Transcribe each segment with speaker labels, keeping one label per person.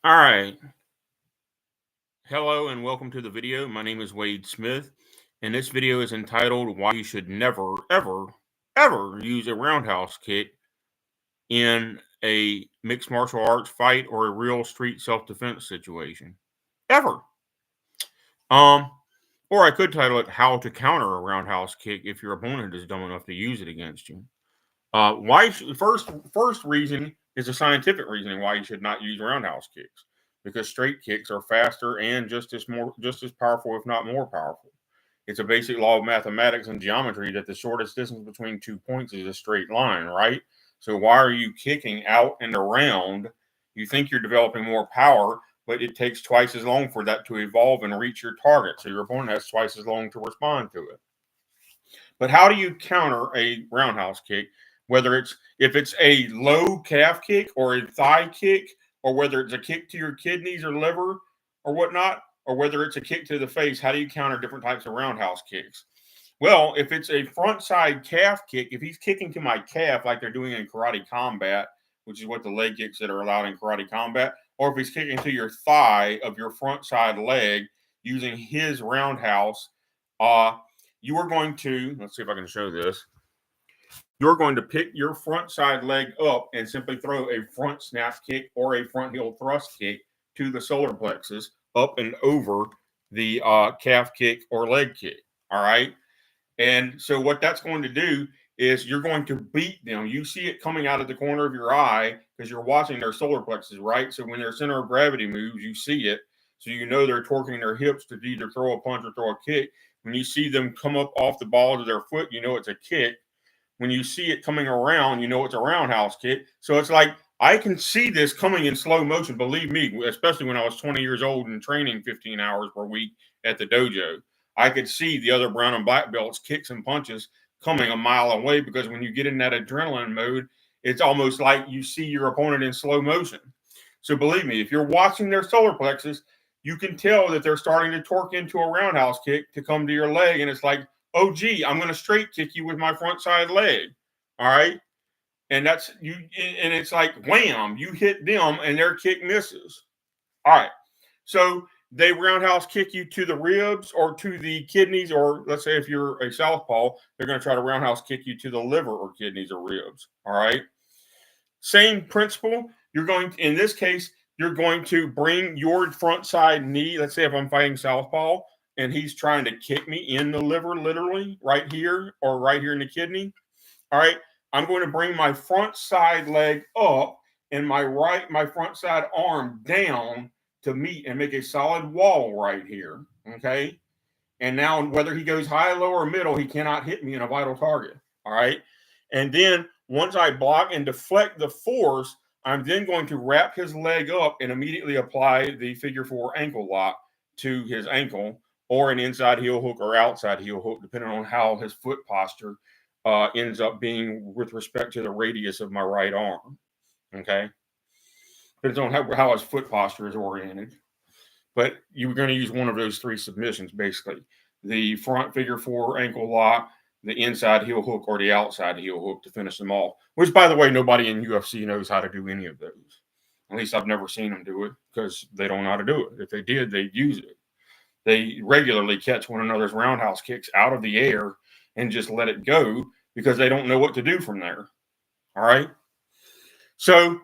Speaker 1: All right. Hello and welcome to the video. My name is Wade Smith, and this video is entitled Why You Should Never, Ever Use a Roundhouse Kick in a Mixed Martial Arts fight or a real street self defense situation. Ever. Um, or I could title it How to Counter a Roundhouse Kick if your opponent is dumb enough to use it against you. First reason is a scientific reasoning why you should not use roundhouse kicks, because straight kicks are faster and just as powerful, if not more powerful. It's a basic law of mathematics and geometry that the shortest distance between 2 points is a straight line, right? So why are you kicking out and around? You think you're developing more power, but it takes twice as long for that to evolve and reach your target. So your opponent has twice as long to respond to it. But how do you counter a roundhouse kick? Whether if it's a low calf kick or a thigh kick, or whether it's a kick to your kidneys or liver or whatnot, or whether it's a kick to the face, how do you counter different types of roundhouse kicks? Well, if it's a front side calf kick, if he's kicking to my calf like they're doing in karate combat, which is what the leg kicks that are allowed in karate combat, or if he's kicking to your thigh of your front side leg using his roundhouse, you are going to, let's see if I can show this. You're going to pick your front side leg up and simply throw a front snap kick or a front heel thrust kick to the solar plexus up and over the calf kick or leg kick. All right. And so what that's going to do is you're going to beat them. You see it coming out of the corner of your eye because you're watching their solar plexus, right? So when their center of gravity moves, you see it. So you know they're torquing their hips to either throw a punch or throw a kick. When you see them come up off the balls of their foot, you know it's a kick. When you see it coming around, you know it's a roundhouse kick. So it's like I can see this coming in slow motion. Believe me, especially when I was 20 years old and training 15 hours per week at the dojo. I could see the other brown and black belts kicks and punches coming a mile away, because when you get in that adrenaline mode, it's almost like you see your opponent in slow motion. So believe me, if you're watching their solar plexus, you can tell that they're starting to torque into a roundhouse kick to come to your leg. And it's like, oh, gee, I'm going to straight kick you with my front side leg. All right. And that's you. And it's like, wham, you hit them and their kick misses. All right. So they roundhouse kick you to the ribs or to the kidneys, or let's say if you're a southpaw, they're going to try to roundhouse kick you to the liver or kidneys or ribs. All right. Same principle. You're going to, in this case, you're going to bring your front side knee. Let's say if I'm fighting southpaw and he's trying to kick me in the liver, literally right here or right here in the kidney. All right. I'm going to bring my front side leg up and my front side arm down to meet and make a solid wall right here. Okay. And now whether he goes high, low, or middle, he cannot hit me in a vital target. All right. And then once I block and deflect the force, I'm then going to wrap his leg up and immediately apply the figure four ankle lock to his ankle, or an inside heel hook or outside heel hook, depending on how his foot posture ends up being with respect to the radius of my right arm. Okay. Depends on how his foot posture is oriented. But you're going to use one of those three submissions, basically: the front figure four ankle lock, the inside heel hook, or the outside heel hook to finish them all. Which, by the way, nobody in UFC knows how to do any of those. At least I've never seen them do it, because they don't know how to do it. If they did, they'd use it. They regularly catch one another's roundhouse kicks out of the air and just let it go because they don't know what to do from there. All right. So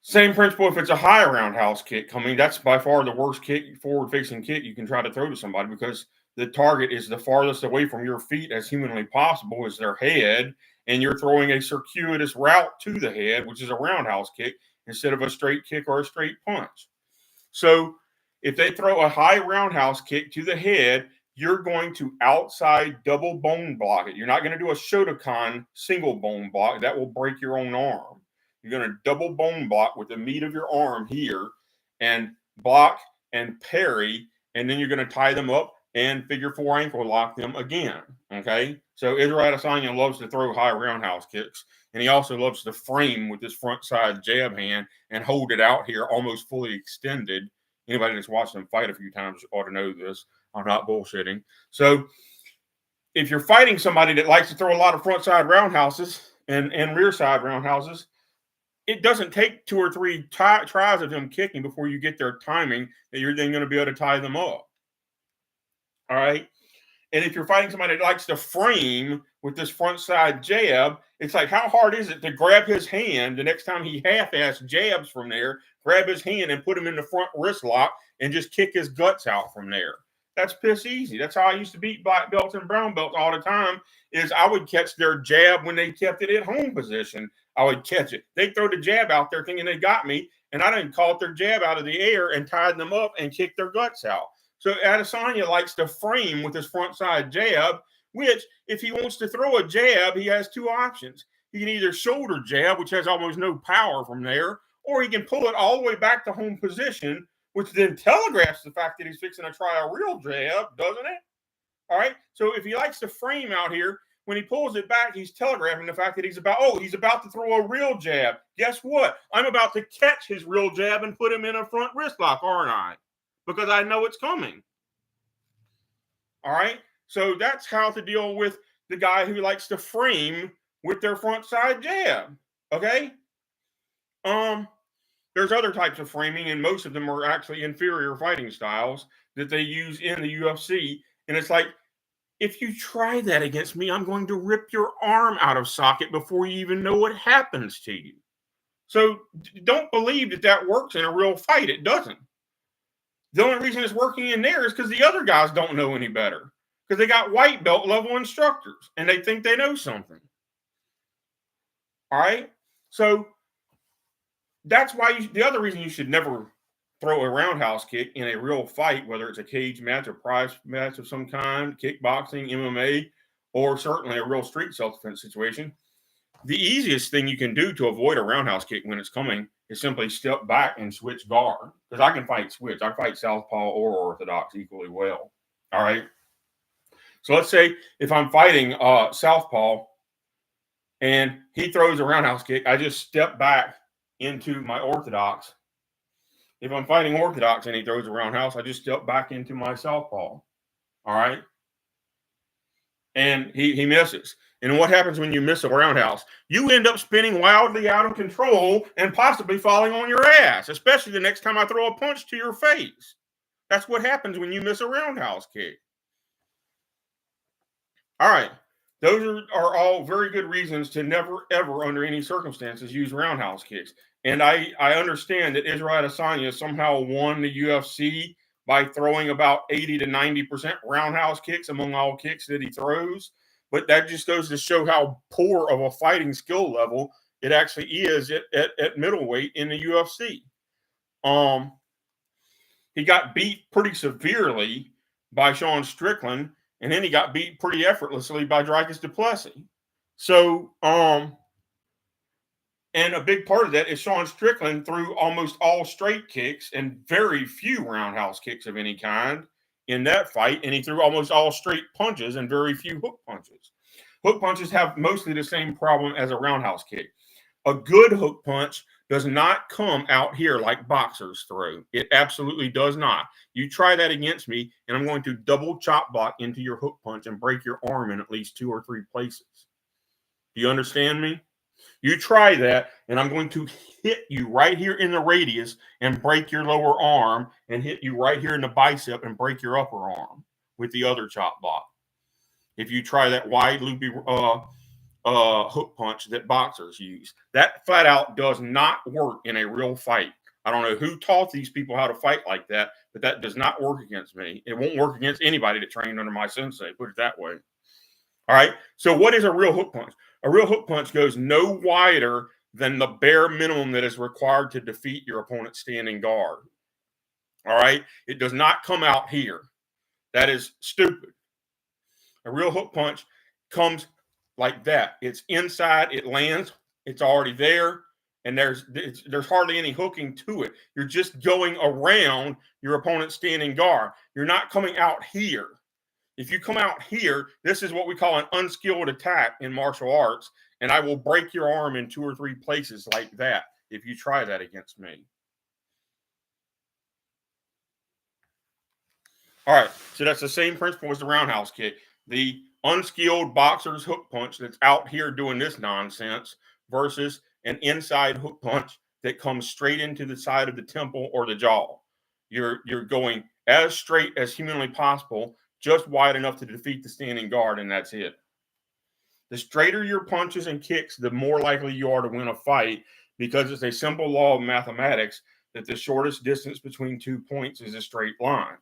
Speaker 1: same principle if it's a high roundhouse kick coming. That's by far the worst kick, forward-facing kick you can try to throw to somebody, because the target is the farthest away from your feet as humanly possible is their head, and you're throwing a circuitous route to the head, which is a roundhouse kick, instead of a straight kick or a straight punch. So if they throw a high roundhouse kick to the head, you're going to outside double bone block it. You're not going to do a Shotokan single bone block. That will break your own arm. You're going to double bone block with the meat of your arm here and block and parry, and then you're going to tie them up and figure four ankle lock them again. Okay. So Israel Adesanya loves to throw high roundhouse kicks, and he also loves to frame with his front side jab hand and hold it out here almost fully extended. Anybody that's watched him fight a few times ought to know this. I'm not bullshitting. So if you're fighting somebody that likes to throw a lot of front side roundhouses and rear side roundhouses, it doesn't take 2 or 3 tries of them kicking before you get their timing that you're then going to be able to tie them up. All right. And if you're fighting somebody that likes to frame with this front side jab, it's like, how hard is it to grab his hand the next time he half-ass jabs from there, grab his hand and put him in the front wrist lock and just kick his guts out from there? That's piss easy. That's how I used to beat black belts and brown belts all the time, is I would catch their jab when they kept it at home position. I would catch it. They'd throw the jab out there thinking they got me, and I didn't caught their jab out of the air and tied them up and kicked their guts out. So Adesanya likes to frame with his front side jab, which if he wants to throw a jab, he has 2 options. He can either shoulder jab, which has almost no power from there, or he can pull it all the way back to home position, which then telegraphs the fact that he's fixing to try a real jab, doesn't it? All right. So if he likes to frame out here, when he pulls it back, he's telegraphing the fact that he's about to throw a real jab. Guess what? I'm about to catch his real jab and put him in a front wrist lock, aren't I? Because I know it's coming. All right. So that's how to deal with the guy who likes to frame with their front side jab. Okay. There's other types of framing, and most of them are actually inferior fighting styles that they use in the UFC. And it's like, if you try that against me, I'm going to rip your arm out of socket before you even know what happens to you. So don't believe that that works in a real fight. It doesn't. The only reason it's working in there is because the other guys don't know any better, because they got white belt level instructors and they think they know something. All right. So that's why the other reason you should never throw a roundhouse kick in a real fight, whether it's a cage match, a prize match of some kind, kickboxing, MMA, or certainly a real street self-defense situation. The easiest thing you can do to avoid a roundhouse kick when it's coming is simply step back and switch guard. Because I can fight switch. I fight southpaw or orthodox equally well. All right. So let's say if I'm fighting southpaw and he throws a roundhouse kick, I just step back into my orthodox. If I'm fighting orthodox and he throws a roundhouse, I just step back into my southpaw. All right. And he misses. And what happens when you miss a roundhouse? You end up spinning wildly out of control and possibly falling on your ass, especially the next time I throw a punch to your face. That's what happens when you miss a roundhouse kick. All right. Those are all very good reasons to never, ever, under any circumstances, use roundhouse kicks. And I understand that Israel Adesanya somehow won the UFC by throwing about 80 to 90% roundhouse kicks among all kicks that he throws. But that just goes to show how poor of a fighting skill level it actually is at middleweight in the UFC. He got beat pretty severely by Sean Strickland, and then he got beat pretty effortlessly by Dricus du Plessis. So, and a big part of that is Sean Strickland threw almost all straight kicks and very few roundhouse kicks of any kind in that fight, and he threw almost all straight punches and very few hook punches. Hook punches have mostly the same problem as a roundhouse kick. A good hook punch does not come out here like boxers throw. It absolutely does not. You try that against me, and I'm going to double chop block into your hook punch and break your arm in at least 2 or 3 places. Do you understand me? You try that, and I'm going to hit you right here in the radius and break your lower arm, and hit you right here in the bicep and break your upper arm with the other chop block. If you try that wide loopy hook punch that boxers use, that flat out does not work in a real fight. I don't know who taught these people how to fight like that, but that does not work against me. It won't work against anybody that trained under my sensei, put it that way. All right. So what is a real hook punch? A real hook punch goes no wider than the bare minimum that is required to defeat your opponent's standing guard. All right. It does not come out here. That is stupid. A real hook punch comes like that. It's inside, it lands, it's already there, and there's hardly any hooking to it. You're just going around your opponent's standing guard. You're not coming out here. If you come out here, this is what we call an unskilled attack in martial arts, and I will break your arm in 2 or 3 places like that if you try that against me. All right, so that's the same principle as the roundhouse kick. The unskilled boxer's hook punch that's out here doing this nonsense versus an inside hook punch that comes straight into the side of the temple or the jaw. You're going as straight as humanly possible, just wide enough to defeat the standing guard, and that's it. The straighter your punches and kicks, the more likely you are to win a fight, because it's a simple law of mathematics that the shortest distance between 2 points is a straight line.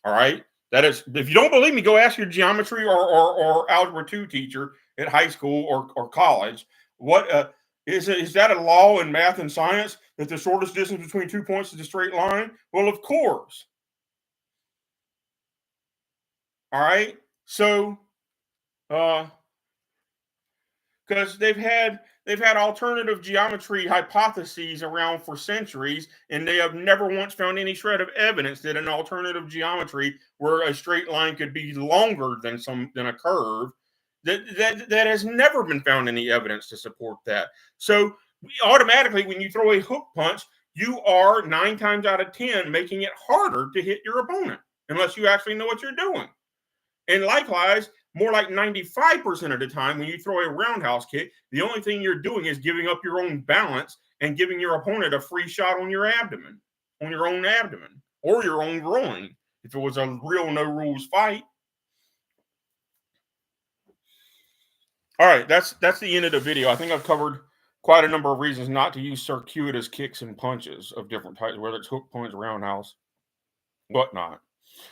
Speaker 1: All right? That is, if you don't believe me, go ask your geometry or algebra 2 teacher at high school or college. What is that a law in math and science that the shortest distance between 2 points is a straight line? Well, of course. All right? So, because they've had alternative geometry hypotheses around for centuries, and they have never once found any shred of evidence that an alternative geometry where a straight line could be longer than a curve, that has never been found any evidence to support that. So automatically, when you throw a hook punch, you are 9 times out of 10 making it harder to hit your opponent, unless you actually know what you're doing. And likewise, more like 95% of the time when you throw a roundhouse kick, the only thing you're doing is giving up your own balance and giving your opponent a free shot on your abdomen, or your own groin, if it was a real no rules fight. All right, that's the end of the video. I think I've covered quite a number of reasons not to use circuitous kicks and punches of different types, whether it's hook punch, roundhouse, whatnot.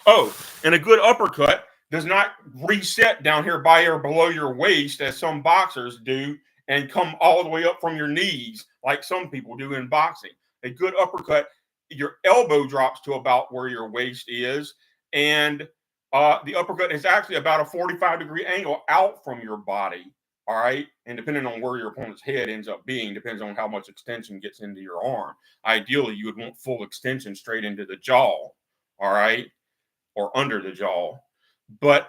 Speaker 1: Oh, and a good uppercut does not reset down here by or below your waist as some boxers do and come all the way up from your knees like some people do in boxing. A good uppercut, your elbow drops to about where your waist is, and the uppercut is actually about a 45-degree angle out from your body. All right. And depending on where your opponent's head ends up being, depends on how much extension gets into your arm. Ideally, you would want full extension straight into the jaw. All right. Or under the jaw. But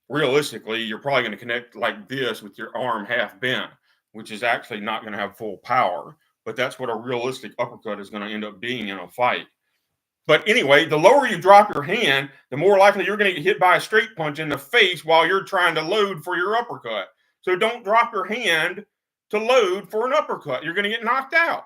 Speaker 1: realistically, you're probably going to connect like this with your arm half bent, which is actually not going to have full power. But that's what a realistic uppercut is going to end up being in a fight. But anyway, the lower you drop your hand, the more likely you're going to get hit by a straight punch in the face while you're trying to load for your uppercut. So don't drop your hand to load for an uppercut. You're going to get knocked out.